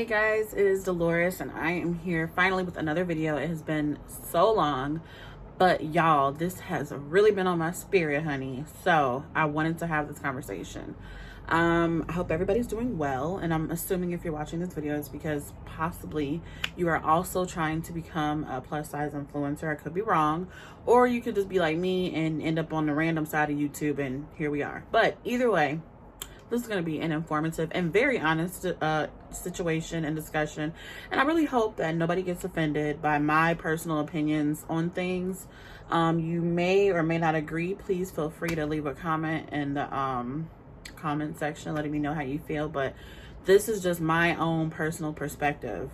Hey guys, it is Dolores and I am here finally with another video. It has been so long, but y'all, this has really been on my spirit, honey. So I wanted to have this conversation. I hope everybody's doing well, and I'm assuming if you're watching this video, it's because possibly you are also trying to become a plus size influencer. I could be wrong, or you could just be like me and end up on the random side of YouTube, and here we are. But either way, this is going to be an informative and very honest situation and discussion. And I really hope that nobody gets offended by my personal opinions on things. You may or may not agree. Please feel free to leave a comment in the comment section letting me know how you feel. But this is just my own personal perspective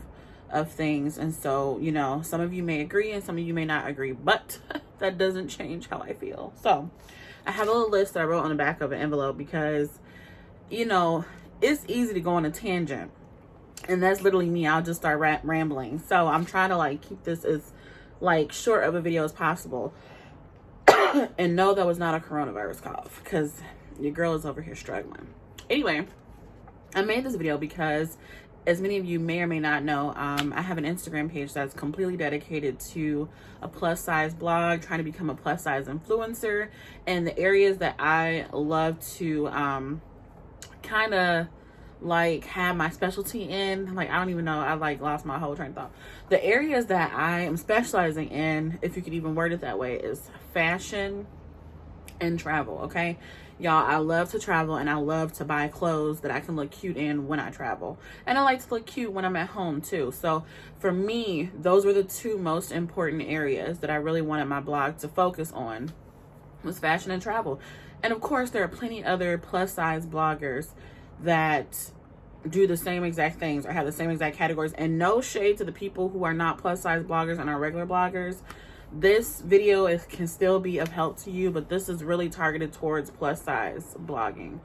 of things. And so, you know, some of you may agree and some of you may not agree. But that doesn't change how I feel. So I have a little list that I wrote on the back of an envelope because, you know, it's easy to go on a tangent, and that's literally me. I'll just start rambling. So I'm trying to like keep this as like short of a video as possible. And no, that was not a coronavirus cough, because your girl is over here struggling. Anyway, I made this video because, as many of you may or may not know, I have an Instagram page that's completely dedicated to a plus size blog, trying to become a plus size influencer, and the areas that I love to kind of like have my specialty in, like, I don't even know, I like lost my whole train of thought. The areas that I am specializing in, if you could even word it that way, is fashion and travel. Okay, y'all, I love to travel and I love to buy clothes that I can look cute in when I travel, and I like to look cute when I'm at home too. So for me, those were the two most important areas that I really wanted my blog to focus on, was fashion and travel. And of course, there are plenty other plus size bloggers that do the same exact things or have the same exact categories. And no shade to the people who are not plus size bloggers and are regular bloggers. This video can still be of help to you, but this is really targeted towards plus size blogging.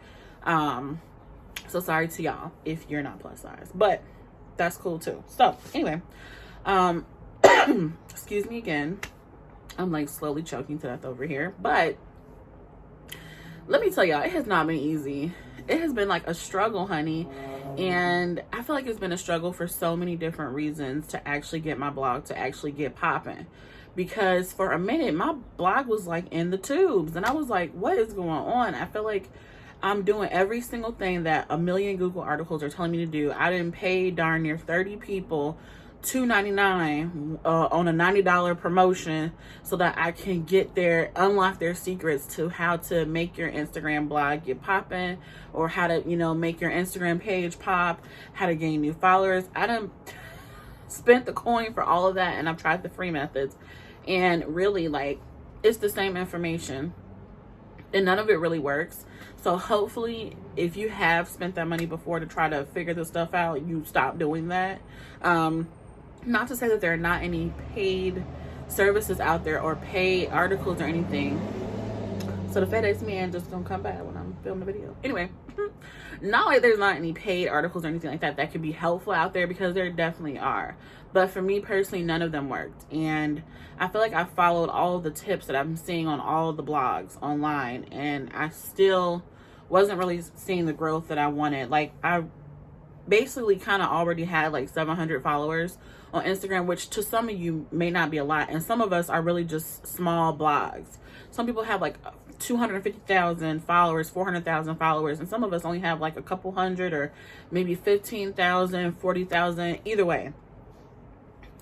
So sorry to y'all if you're not plus size, but that's cool too. So anyway, excuse me again. I'm like slowly choking to death over here, but let me tell y'all, it has not been easy. It has been like a struggle, honey. And I feel like it's been a struggle for so many different reasons to actually get my blog to actually get popping. Because for a minute, my blog was like in the tubes. And I was like, what is going on? I feel like I'm doing every single thing that a million Google articles are telling me to do. I didn't pay darn near 30 people $2.99 on a $90 promotion so that I can get their unlock their secrets to how to make your Instagram blog get popping, or how to, you know, make your Instagram page pop, how to gain new followers. I done spent the coin for all of that, and I've tried the free methods, and really, like, it's the same information and none of it really works. So hopefully, if you have spent that money before to try to figure this stuff out, you stop doing that. Not to say that there are not any paid services out there or paid articles or anything. So the FedEx man just gonna come back when I'm filming the video. Anyway, not like there's not any paid articles or anything like that that could be helpful out there, because there definitely are. But for me personally, none of them worked. And I feel like I followed all of the tips that I'm seeing on all of the blogs online, and I still wasn't really seeing the growth that I wanted. Like, I basically kind of already had like 700 followers on Instagram, which to some of you may not be a lot, and some of us are really just small blogs. Some people have like 250,000 followers, 400,000 followers, and some of us only have like a couple hundred, or maybe 15,000, 40,000. Either way,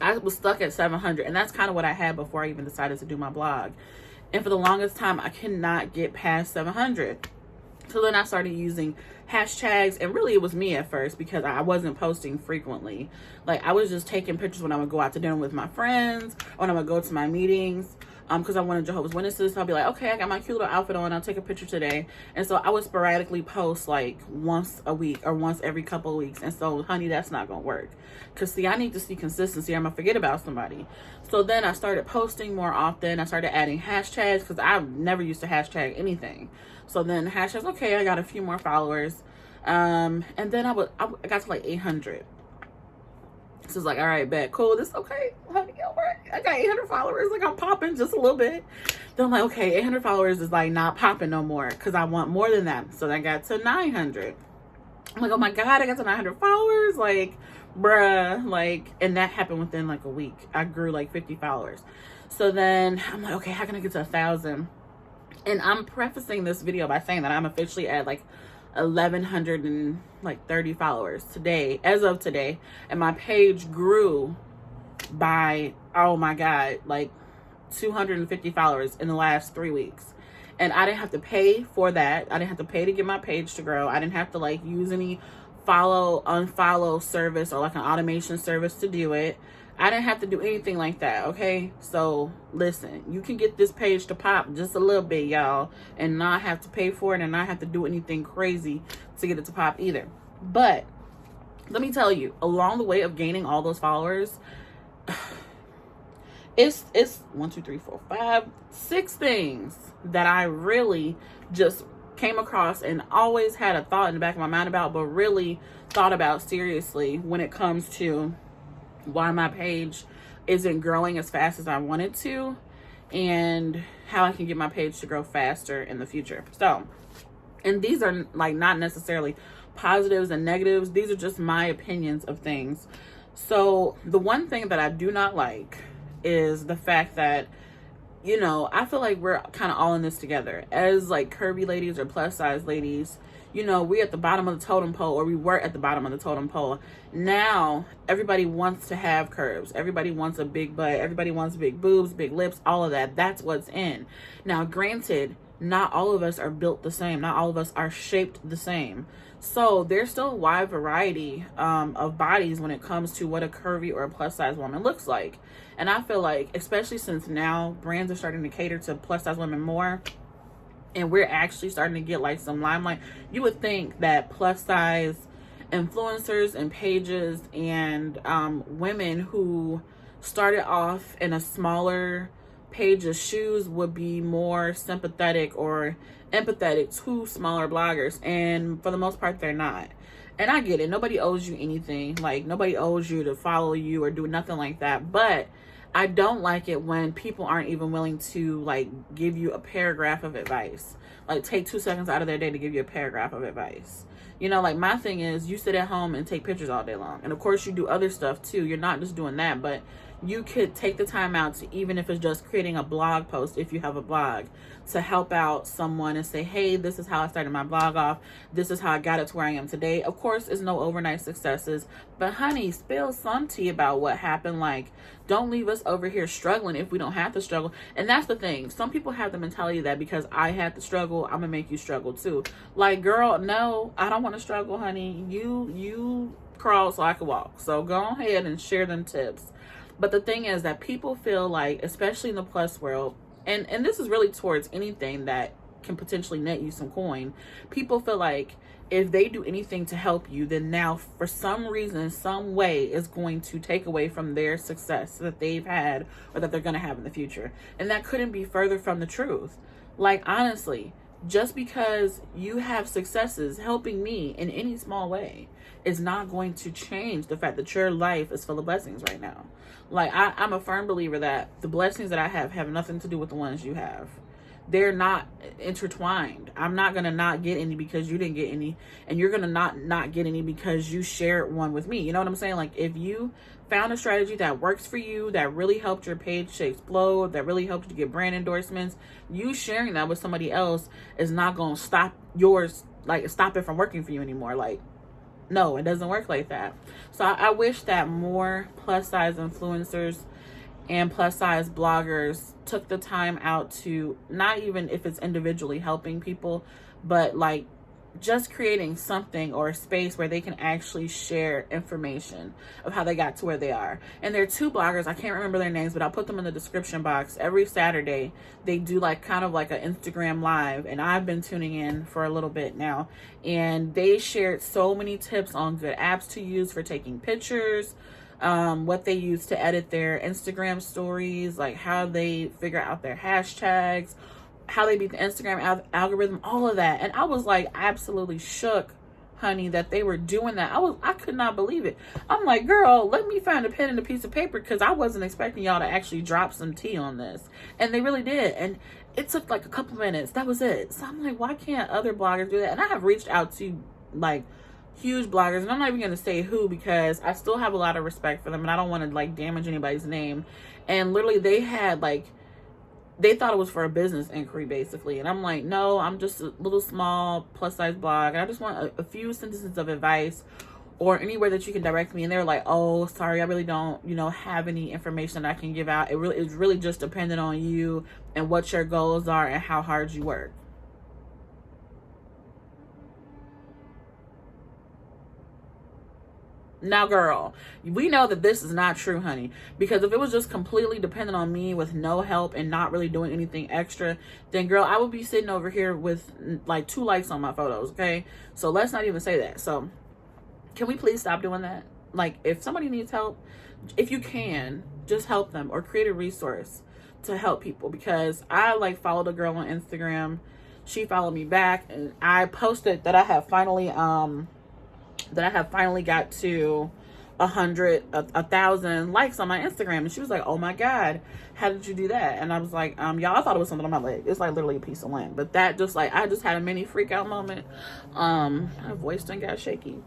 I was stuck at 700, and that's kind of what I had before I even decided to do my blog. And for the longest time, I could not get past 700. So then I started using hashtags, and really it was me at first, because I wasn't posting frequently. Like, I was just taking pictures when I would go out to dinner with my friends, or when I would go to my meetings, because I wanted Jehovah's Witnesses. So I'll be like, okay, I got my cute little outfit on, I'll take a picture today. And so I would sporadically post like once a week or once every couple of weeks. And so, honey, that's not gonna work, because see, I need to see consistency. I'm gonna forget about somebody. So then I started posting more often. I started adding hashtags, because I never used to hashtag anything. So then hashtags, okay, I got a few more followers. And then I got to like 800. So it's like, all right, bet, cool, this okay, honey, all right. I got 800 followers, like, I'm popping just a little bit. Then I'm like, okay, 800 followers is like not popping no more, because I want more than that. So I got to 900. I'm like, oh my God, I got to 900 followers. Like, bruh. Like, and that happened within like a week. I grew like 50 followers. So then I'm like, okay, how can I get to 1,000? And I'm prefacing this video by saying that I'm officially at like 1,130 followers today, as of today. And my page grew by, oh my God, like 250 followers in the last 3 weeks. And I didn't have to pay for that. I didn't have to pay to get my page to grow. I didn't have to like use any follow, unfollow service or like an automation service to do it. I didn't have to do anything like that, okay? So listen, you can get this page to pop just a little bit, y'all, and not have to pay for it and not have to do anything crazy to get it to pop either. But let me tell you, along the way of gaining all those followers, it's 1, 2, 3, 4, 5, 6 things that I really just came across and always had a thought in the back of my mind about, but really thought about seriously when it comes to why my page isn't growing as fast as I want it to, and how I can get my page to grow faster in the future. So, and these are like not necessarily positives and negatives. These are just my opinions of things. So the one thing that I do not like is the fact that, you know, I feel like we're kind of all in this together as like curvy ladies or plus size ladies. You know, we're at the bottom of the totem pole, or we were at the bottom of the totem pole. Now everybody wants to have curves. Everybody wants a big butt. Everybody wants big boobs, big lips, all of that. That's what's in. Now, granted, not all of us are built the same. Not all of us are shaped the same. So there's still a wide variety of bodies when it comes to what a curvy or a plus size woman looks like. And I feel like, especially since now brands are starting to cater to plus size women more, and we're actually starting to get like some limelight, you would think that plus size influencers and pages and women who started off in a smaller page's shoes would be more sympathetic or empathetic to smaller bloggers. And for the most part, they're not. And I get it. Nobody owes you anything. Like, nobody owes you to follow you or do nothing like that. But I don't like it when people aren't even willing to like give you a paragraph of advice. Like, take 2 seconds out of their day to give you a paragraph of advice. You know, like, my thing is, you sit at home and take pictures all day long. And of course you do other stuff too. You're not just doing that, but you could take the time out to, even if it's just creating a blog post, if you have a blog, to help out someone and say, hey, this is how I started my blog off. This is how I got it to where I am today. Of course, it's no overnight successes, but honey, spill some tea about what happened. Like, don't leave us over here struggling if we don't have to struggle. And that's the thing. Some people have the mentality that because I had to struggle, I'm gonna make you struggle too. Like, girl, no, I don't want to struggle, honey. You crawl so I can walk. So go ahead and share them tips. But the thing is that people feel like, especially in the plus world, and this is really towards anything that can potentially net you some coin, people feel like if they do anything to help you, then now for some reason, some way is going to take away from their success that they've had or that they're going to have in the future. And that couldn't be further from the truth. Like, honestly, just because you have successes helping me in any small way is not going to change the fact that your life is full of blessings right now. Like, I'm a firm believer that the blessings that I have nothing to do with the ones you have. They're not intertwined. I'm not going to not get any because you didn't get any, and you're going to not get any because you shared one with me. You know what I'm saying? Like, if you found a strategy that works for you, that really helped your page to explode, that really helped you to get brand endorsements, you sharing that with somebody else is not going to stop yours, like, stop it from working for you anymore. Like, no, it doesn't work like that. So I wish that more plus size influencers and plus size bloggers took the time out to, not even if it's individually helping people, but like just creating something or a space where they can actually share information of how they got to where they are. And there are 2 bloggers, I can't remember their names, but I'll put them in the description box. Every Saturday they do like kind of like an Instagram live, and I've been tuning in for a little bit now, and they shared so many tips on good apps to use for taking pictures, what they use to edit their Instagram stories, like how they figure out their hashtags, how they beat the Instagram algorithm, all of that. And I was like absolutely shook, honey, that they were doing that. I could not believe it. I'm like, girl, let me find a pen and a piece of paper, because I wasn't expecting y'all to actually drop some tea on this. And they really did. And it took like a couple minutes. That was it. So I'm like, why can't other bloggers do that? And I have reached out to like huge bloggers, and I'm not even going to say who because I still have a lot of respect for them and I don't want to like damage anybody's name. And literally they had like, they thought it was for a business inquiry basically. And I'm like, no, I'm just a little small plus size blog. And I just want a few sentences of advice or anywhere that you can direct me. And they're like, oh, sorry, I really don't, you know, have any information that I can give out. It's really just dependent on you and what your goals are and how hard you work. Now, girl, we know that this is not true, honey, because if it was just completely dependent on me with no help and not really doing anything extra, then girl, I would be sitting over here with like 2 likes on my photos. Okay. So let's not even say that. So can we please stop doing that? Like, if somebody needs help, if you can, just help them or create a resource to help people. Because I like followed a girl on Instagram. She followed me back and I posted that I have finally got to 1,000 likes on my Instagram. And she was like, oh my God, how did you do that? And I was like, y'all, I thought it was something on my leg. It's like literally a piece of lint. But that just like, I just had a mini freak out moment. My voice done got shaky.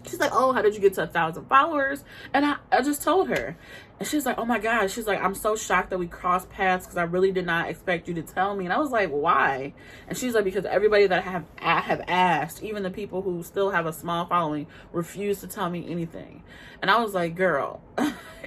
She's like, oh, how did you get to 1,000 followers? And I just told her. And she's like, oh my God. She's like, I'm so shocked that we crossed paths because I really did not expect you to tell me. And I was like, why? And she's like, because everybody that I have asked, even the people who still have a small following, refuse to tell me anything. And I was like, girl,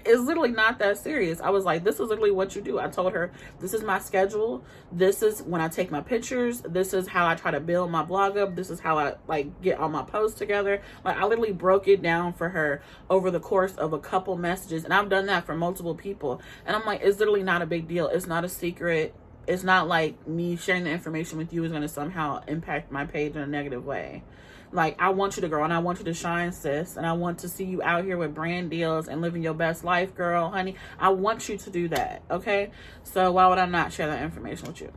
it's literally not that serious. I was like, this is literally what you do. I told her, this is my schedule. This is when I take my pictures. This is how I try to build my blog up. This is how I like get all my posts together. Like, I literally broke it down for her over the course of a couple messages. And I've done that for multiple people. And I'm like, it's literally not a big deal. It's not a secret. It's not like me sharing the information with you is going to somehow impact my page in a negative way. Like, I want you to grow and I want you to shine, sis. And I want to see you out here with brand deals and living your best life, girl, honey. I want you to do that, okay? So why would I not share that information with you?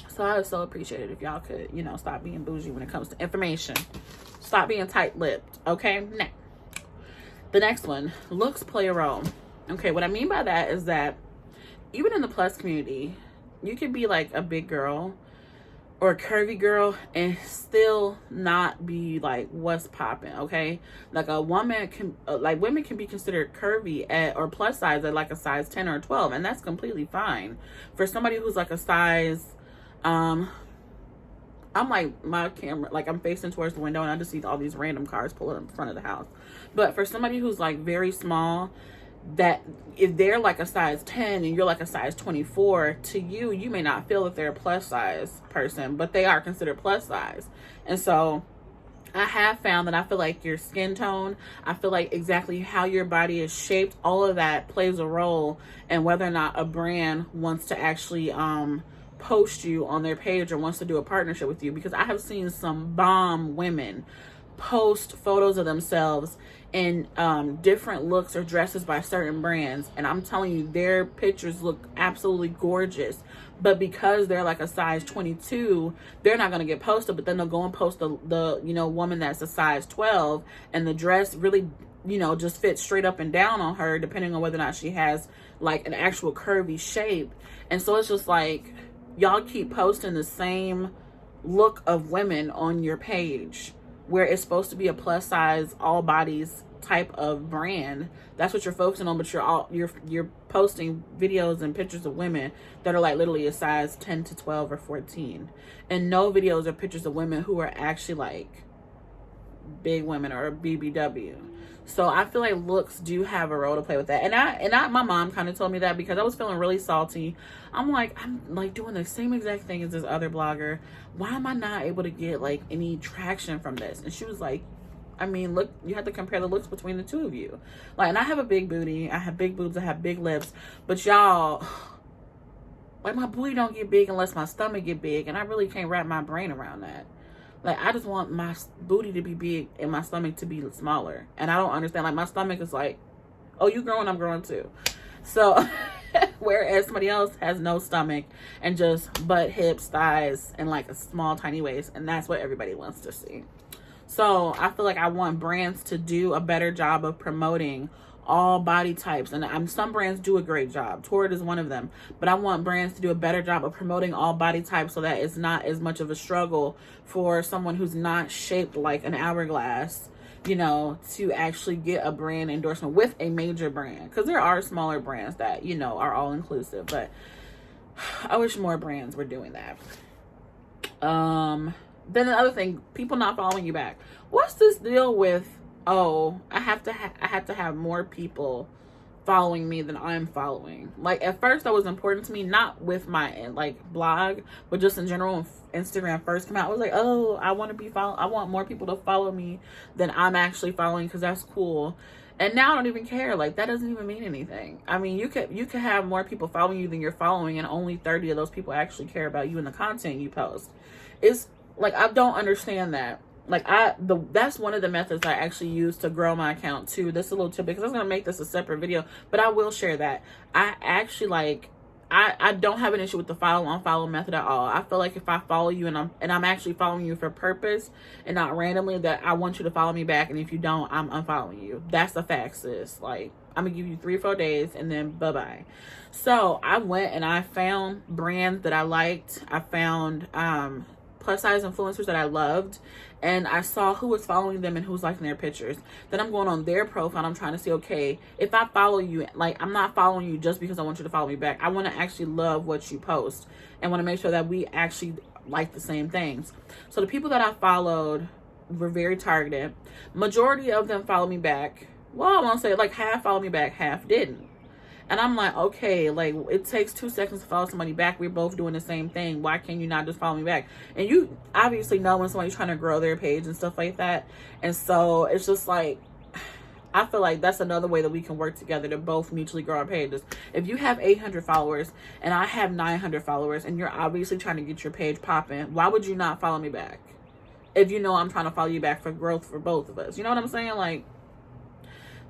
So I would so appreciate it if y'all could, you know, stop being bougie when it comes to information. Stop being tight-lipped, okay? Now, the next one, looks play a role. Okay, what I mean by that is that even in the plus community, you could be like a big girl or a curvy girl and still not be like what's popping, okay? Like a woman can, like women can be considered curvy or plus size at like a size 10 or 12, and that's completely fine. For somebody who's like a size, I'm like, my camera, like I'm facing towards the window and I just see all these random cars pull up in front of the house. But for somebody who's like very small, that if they're like a size 10 and you're like a size 24, to you, you may not feel that they're a plus size person, but they are considered plus size. And so I have found that I feel like your skin tone, I feel like exactly how your body is shaped, all of that plays a role in whether or not a brand wants to actually post you on their page or wants to do a partnership with you. Because I have seen some bomb women post photos of themselves in different looks or dresses by certain brands, and I'm telling you, their pictures look absolutely gorgeous, but because they're like a size 22, they're not going to get posted. But then they'll go and post the you know, woman that's a size 12, and the dress really, you know, just fits straight up and down on her, depending on whether or not she has like an actual curvy shape. And so it's just like, y'all keep posting the same look of women on your page, where it's supposed to be a plus size, all bodies type of brand. That's what you're focusing on, but you're posting videos and pictures of women that are like literally a size 10 to 12 or 14. And no videos or pictures of women who are actually like big women or a BBW. So I feel like looks do have a role to play with that. And my mom kind of told me that because I was feeling really salty. I'm like doing the same exact thing as this other blogger. Why am I not able to get like any traction from this? And she was like, I mean, look, you have to compare the looks between the two of you. Like, and I have a big booty, I have big boobs, I have big lips, but y'all, like, my booty don't get big unless my stomach get big, and I really can't wrap my brain around that. Like, I just want my booty to be big and my stomach to be smaller. And I don't understand. Like, my stomach is like, oh, you growing, I'm growing too. So, whereas somebody else has no stomach and just butt, hips, thighs, and like a small, tiny waist. And that's what everybody wants to see. So, I feel like I want brands to do a better job of promoting all body types. And some brands do a great job. Torrid is one of them. But I want brands to do a better job of promoting all body types so that it's not as much of a struggle for someone who's not shaped like an hourglass, you know, to actually get a brand endorsement with a major brand. Because there are smaller brands that, you know, are all inclusive. But I wish more brands were doing that. Then the other thing, people not following you back. What's this deal with, oh, I have to have more people following me than I'm following? Like, at first that was important to me, not with my like blog, but just in general. When Instagram first came out, I was like, oh, I want more people to follow me than I'm actually following, because that's cool. And now I don't even care. Like, that doesn't even mean anything. I mean, you could have more people following you than you're following, and only 30 of those people actually care about you and the content you post. It's like, I don't understand that. Like, that's one of the methods I actually use to grow my account too. This is a little tip, because I was gonna make this a separate video, but I will share that. I actually I don't have an issue with the follow unfollow method at all. I feel like if I follow you and I'm actually following you for purpose and not randomly, that I want you to follow me back, and if you don't, I'm unfollowing you. That's the fact, sis. Like, I'm gonna give you 3 or 4 days and then bye-bye. So I went and I found brands that I liked. I found plus size influencers that I loved, and I saw who was following them and who's liking their pictures. Then I'm going on their profile and I'm trying to see, okay, if I follow you, like, I'm not following you just because I want you to follow me back. I want to actually love what you post and want to make sure that we actually like the same things. So the people that I followed were very targeted. Majority of them followed me back. Well, I won't say, like, half followed me back, half didn't. And I'm like, okay, like, it takes 2 seconds to follow somebody back. We're both doing the same thing. Why can't you not just follow me back? And you obviously know when somebody's trying to grow their page and stuff like that. And so it's just like, I feel like that's another way that we can work together to both mutually grow our pages. If you have 800 followers and I have 900 followers and you're obviously trying to get your page popping, why would you not follow me back? If you know I'm trying to follow you back for growth for both of us. You know what I'm saying? Like,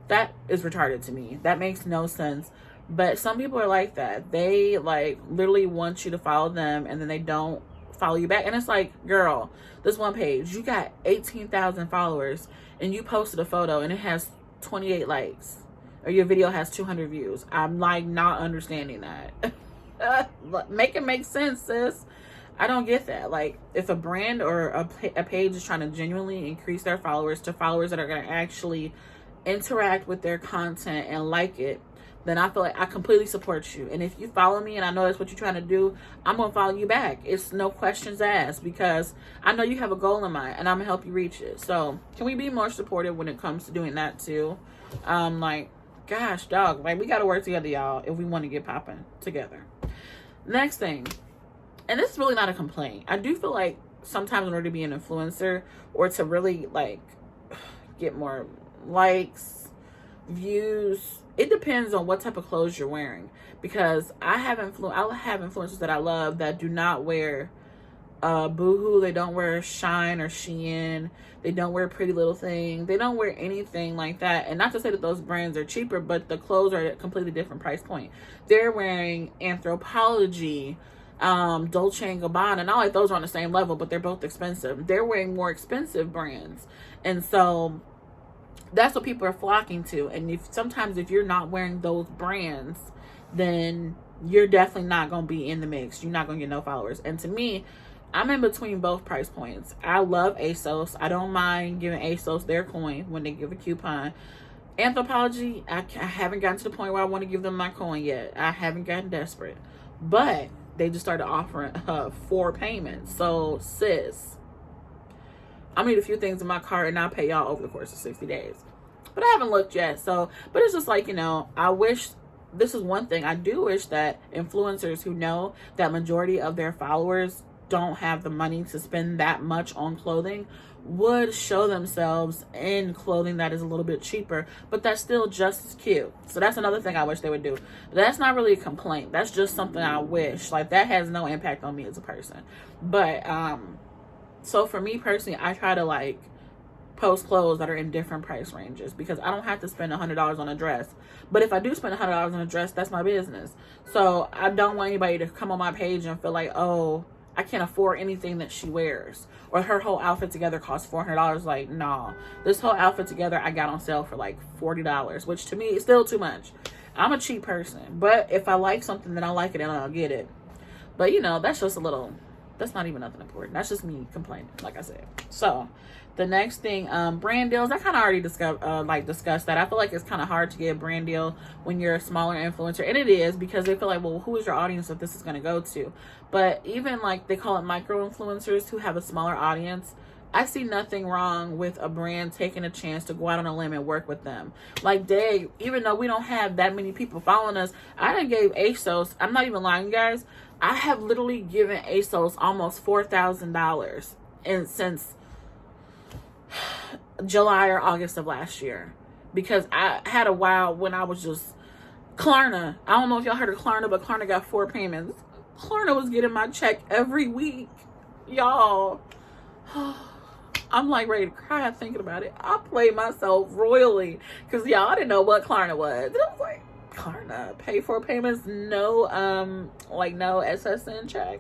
that is retarded to me. That makes no sense. But some people are like that. They, like, literally want you to follow them and then they don't follow you back. And it's like, girl, this one page, you got 18,000 followers and you posted a photo and it has 28 likes, or your video has 200 views. I'm, like, not understanding that. Make it make sense, sis. I don't get that. Like, if a brand or a page is trying to genuinely increase their followers to followers that are going to actually interact with their content and like it, then I feel like I completely support you. And if you follow me and I know that's what you're trying to do, I'm going to follow you back. It's no questions asked, because I know you have a goal in mind and I'm going to help you reach it. So can we be more supportive when it comes to doing that too? Like, gosh, dog, like, we got to work together, y'all, if we want to get popping together. Next thing, and this is really not a complaint. I do feel like sometimes in order to be an influencer or to really, like, get more likes, views, it depends on what type of clothes you're wearing. Because I have influencers that I love that do not wear Boohoo. They don't wear Shine or Shein. They don't wear Pretty Little Thing. They don't wear anything like that. And not to say that those brands are cheaper, but the clothes are at a completely different price point. They're wearing Anthropologie, Dolce & Gabbana. Not like those are on the same level, but they're both expensive. They're wearing more expensive brands. And so that's what people are flocking to. And if you're not wearing those brands, then you're definitely not going to be in the mix. You're not going to get no followers. And to me, I'm in between both price points. I love ASOS. I don't mind giving ASOS their coin when they give a coupon. Anthropologie, I haven't gotten to the point where I want to give them my coin yet. I haven't gotten desperate. But they just started offering 4 payments. So, sis, I'm gonna need a few things in my cart and I'll pay y'all over the course of 60 days. But I haven't looked yet. So, but it's just like, you know, I wish, this is one thing. I do wish that influencers who know that majority of their followers don't have the money to spend that much on clothing would show themselves in clothing that is a little bit cheaper, but that's still just as cute. So that's another thing I wish they would do. But that's not really a complaint. That's just something I wish. Like, that has no impact on me as a person. But so for me personally, I try to, like, post clothes that are in different price ranges, because I don't have to spend $100 on a dress. But if I do spend $100 on a dress, that's my business. So I don't want anybody to come on my page and feel like, oh, I can't afford anything that she wears. Or her whole outfit together costs $400. Like, no. This whole outfit together I got on sale for like $40, which to me is still too much. I'm a cheap person. But if I like something, then I like it and I'll get it. But, you know, that's just a little... That's not even nothing important. That's just me complaining, like I said. So, the next thing, brand deals. I kind of already discussed that. I feel like it's kind of hard to get a brand deal when you're a smaller influencer. And it is, because they feel like, well, who is your audience that this is going to go to? But even like they call it micro influencers who have a smaller audience, I see nothing wrong with a brand taking a chance to go out on a limb and work with them. Like Dag, even though we don't have that many people following us, I done gave ASOS, I'm not even lying, guys, I have literally given ASOS almost $4,000 since July or August of last year. Because I had a while when I was just... Klarna. I don't know if y'all heard of Klarna, but Klarna got 4 payments. Klarna was getting my check every week. Y'all. I'm like ready to cry thinking about it. I played myself royally. Because y'all, I didn't know what Klarna was. And I was like, Klarna, pay 4 payments, no no SSN check,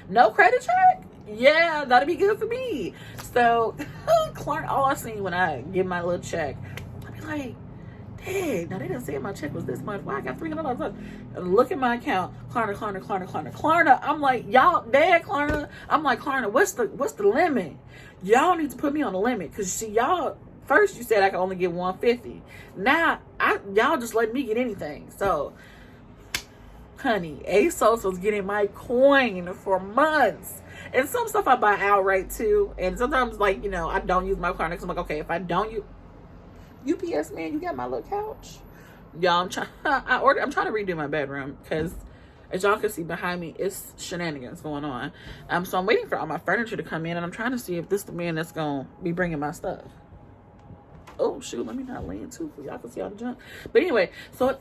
no credit check. Yeah, that'd be good for me. So Klarna, all I seen when I get my little check, I'd be like, dang, now they didn't say my check was this much. Why I got $300? Look at my account, Klarna. I'm like, y'all, Dad, Klarna. I'm like, Klarna, what's the limit? Y'all need to put me on the limit, cause see, y'all. First, you said I could only get $150. Now, y'all just letting me get anything. So, honey, ASOS was getting my coin for months. And some stuff I buy outright too. And sometimes, like, you know, I don't use my Klarna because I'm like, okay, if I don't use UPS, man, you got my little couch. Y'all, I'm trying to redo my bedroom because, as y'all can see behind me, it's shenanigans going on. So I'm waiting for all my furniture to come in, and I'm trying to see if this is the man that's gonna be bringing my stuff. Oh, shoot, let me not lean too for y'all can see all the junk. But anyway, so,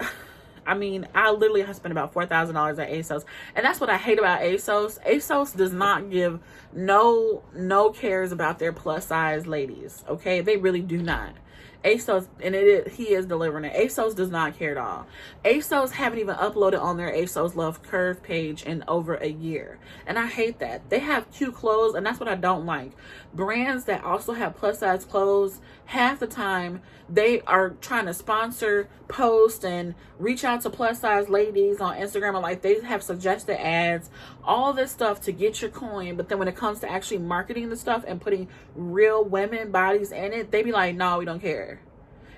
I mean, I literally have spent about $4,000 at ASOS. And that's what I hate about ASOS. ASOS does not give no cares about their plus size ladies, okay? They really do not. ASOS, and he is delivering it. ASOS does not care at all. ASOS haven't even uploaded on their ASOS Love Curve page in over a year. And I hate that. They have cute clothes, and that's what I don't like. Brands that also have plus size clothes, half the time they are trying to sponsor, post, and reach out to plus size ladies on Instagram, and like they have suggested ads, all this stuff to get your coin. But then when it comes to actually marketing the stuff and putting real women bodies in it, they be like, no, we don't care.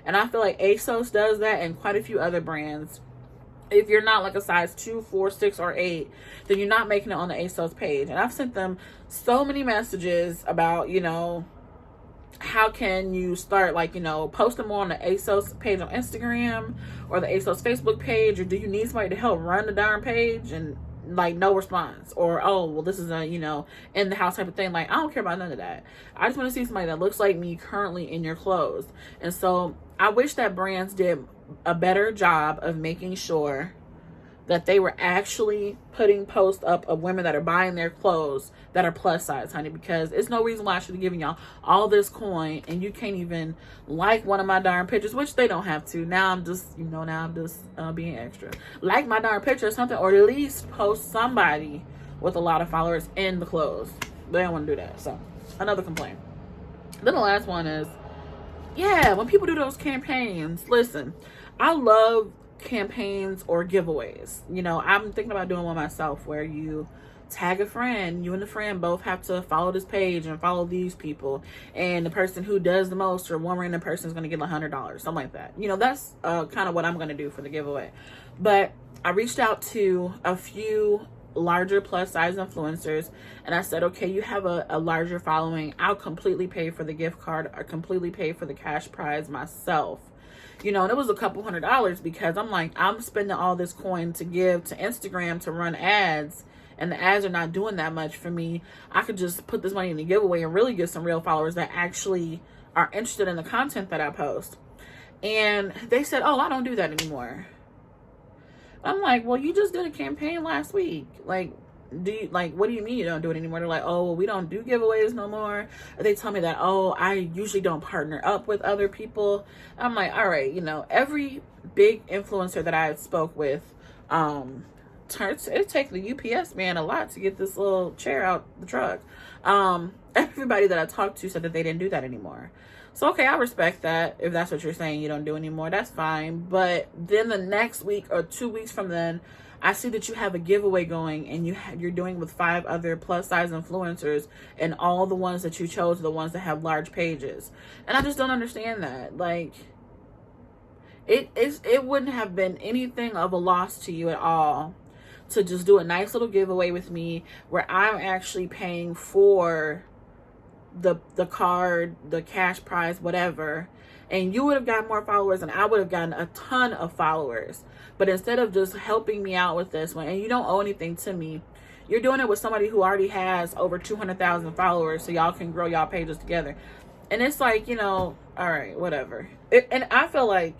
And I feel like ASOS does that, and quite a few other brands. If you're not like a size 2, 4, 6, or 8, then you're not making it on the ASOS page. And I've sent them so many messages about, you know, how can you start, like, you know, posting more on the ASOS page on Instagram or the ASOS Facebook page, or do you need somebody to help run the darn page? And like, no response. Or, oh, well, this is a, you know, in the house type of thing. Like, I don't care about none of that. I just want to see somebody that looks like me currently in your clothes. And so I wish that brands did a better job of making sure that they were actually putting posts up of women that are buying their clothes that are plus size, honey, because it's no reason why I should be giving y'all all this coin and you can't even like one of my darn pictures, which they don't have to. Now I'm just, you know, being extra. Like my darn picture or something, or at least post somebody with a lot of followers in the clothes. They don't want to do that. So, another complaint. Then the last one is, yeah, when people do those campaigns, listen, I love campaigns or giveaways. You know, I'm thinking about doing one myself where you tag a friend, you and the friend both have to follow this page and follow these people, and the person who does the most, or one random person, is going to get $100, something like that. You know, that's kind of what I'm going to do for the giveaway. But I reached out to a few larger plus size influencers, and I said, okay, you have a larger following, I'll completely pay for the gift card, or completely pay for the cash prize myself. You know, and it was a couple $100, because I'm like, I'm spending all this coin to give to Instagram to run ads, and the ads are not doing that much for me. I could just put this money in the giveaway and really get some real followers that actually are interested in the content that I post. And they said, oh, I don't do that anymore. I'm like, well, you just did a campaign last week. Like, what do you mean you don't do it anymore? They're like, oh, well, we don't do giveaways no more. They tell me that, oh, I usually don't partner up with other people. I'm like, all right, you know, every big influencer that I spoke with, it takes the UPS man a lot to get this little chair out the truck. Everybody that I talked to said that they didn't do that anymore. So, okay, I respect that. If that's what you're saying, you don't do anymore, that's fine. But then the next week or 2 weeks from then, I see that you have a giveaway going, and you're doing with 5 other plus size influencers, and all the ones that you chose are the ones that have large pages. And I just don't understand that. Like, it wouldn't have been anything of a loss to you at all to just do a nice little giveaway with me where I'm actually paying for the card, the cash prize, whatever, and you would have gotten more followers and I would have gotten a ton of followers. But instead of just helping me out with this one, and you don't owe anything to me, you're doing it with somebody who already has over 200,000 followers so y'all can grow y'all pages together. And it's like, all right, whatever. And I feel like,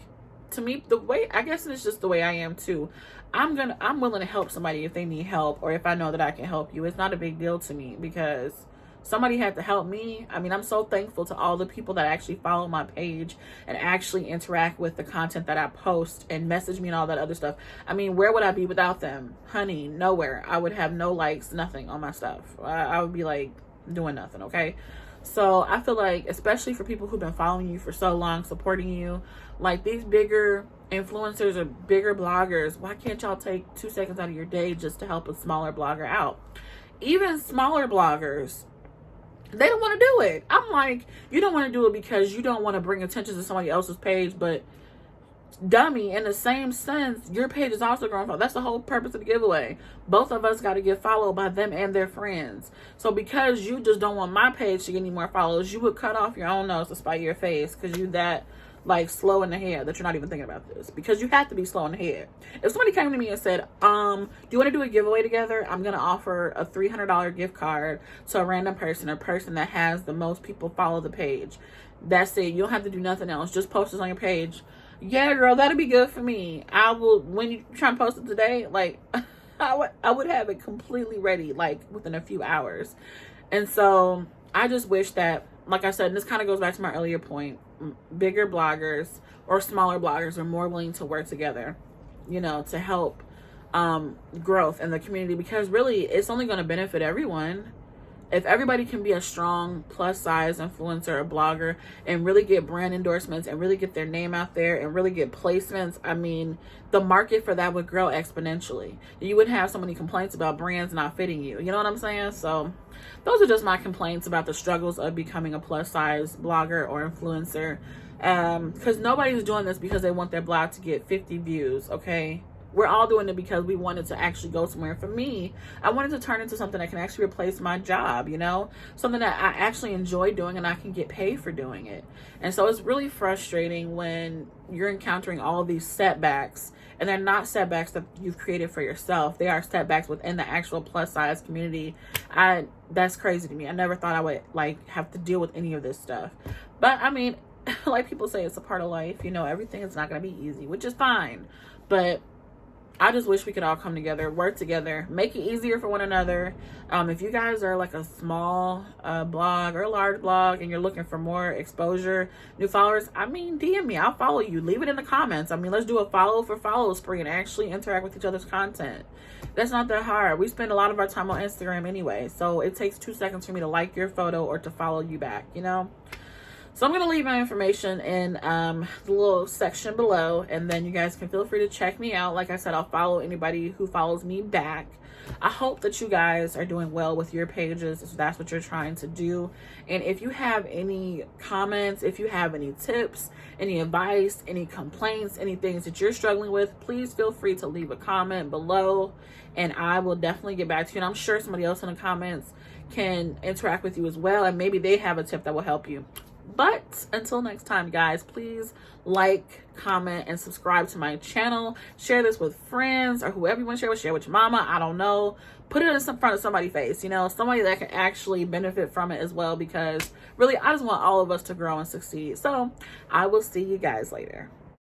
to me, the way, I guess it's just the way I am too. I'm willing to help somebody if they need help, or if I know that I can help you. It's not a big deal to me because somebody had to help me. I mean, I'm so thankful to all the people that actually follow my page and actually interact with the content that I post and message me and all that other stuff. I mean, where would I be without them? Honey, nowhere. I would have no likes, nothing on my stuff. I would be like doing nothing, okay? So I feel like, especially for people who've been following you for so long, supporting you, like these bigger influencers or bigger bloggers, why can't y'all take 2 seconds out of your day just to help a smaller blogger out? Even smaller bloggers, they don't want to do it. I'm like, you don't want to do it because you don't want to bring attention to somebody else's page, but dummy, in the same sense, your page is also growing. That's the whole purpose of the giveaway. Both of us got to get followed by them and their friends. So because you just don't want my page to get any more followers, you would cut off your own nose to spite your face because you that like slow in the head that you're not even thinking about this, because you have to be slow in the head. If somebody came to me and said, do you want to do a giveaway together? I'm going to offer a $300 gift card to a random person or person that has the most people follow the page. That's it. You don't have to do nothing else. Just post this on your page. Yeah, girl, that'll be good for me. I will, when you try and post it today, like I would have it completely ready, like within a few hours. And so I just wish that, like I said, and this kind of goes back to my earlier point, bigger bloggers or smaller bloggers are more willing to work together, to help growth in the community, because really it's only going to benefit everyone. If everybody can be a strong plus size influencer or blogger and really get brand endorsements and really get their name out there and really get placements, I mean, the market for that would grow exponentially. You wouldn't have so many complaints about brands not fitting you. You know what I'm saying? So those are just my complaints about the struggles of becoming a plus size blogger or influencer. Because nobody's doing this because they want their blog to get 50 views, okay? We're all doing it because we wanted to actually go somewhere. For me, I wanted to turn into something that can actually replace my job, something that I actually enjoy doing and I can get paid for doing it. And so it's really frustrating when you're encountering all of these setbacks, and they're not setbacks that you've created for yourself. They are setbacks within the actual plus size community. That's crazy to me. I never thought I would have to deal with any of this stuff. But I mean, like people say, it's a part of life. Everything is not going to be easy, which is fine. But I just wish we could all come together, work together, make it easier for one another. If you guys are like a small blog or a large blog and you're looking for more exposure, new followers, DM me. I'll follow you. Leave it in the comments. Let's do a follow for follow spree and actually interact with each other's content. That's not that hard. We spend a lot of our time on Instagram anyway, so it takes 2 seconds for me to like your photo or to follow you back, So I'm going to leave my information in the little section below, and then you guys can feel free to check me out. Like I said, I'll follow anybody who follows me back. I hope that you guys are doing well with your pages if that's what you're trying to do. And if you have any comments, if you have any tips, any advice, any complaints, any things that you're struggling with, please feel free to leave a comment below, and I will definitely get back to you. And I'm sure somebody else in the comments can interact with you as well, and maybe they have a tip that will help you. But until next time, guys, please like, comment, and subscribe to my channel. Share this with friends or whoever you want to share with. Share with your mama. I don't know. Put it in front of somebody's face, somebody that can actually benefit from it as well, because really, I just want all of us to grow and succeed. So I will see you guys later.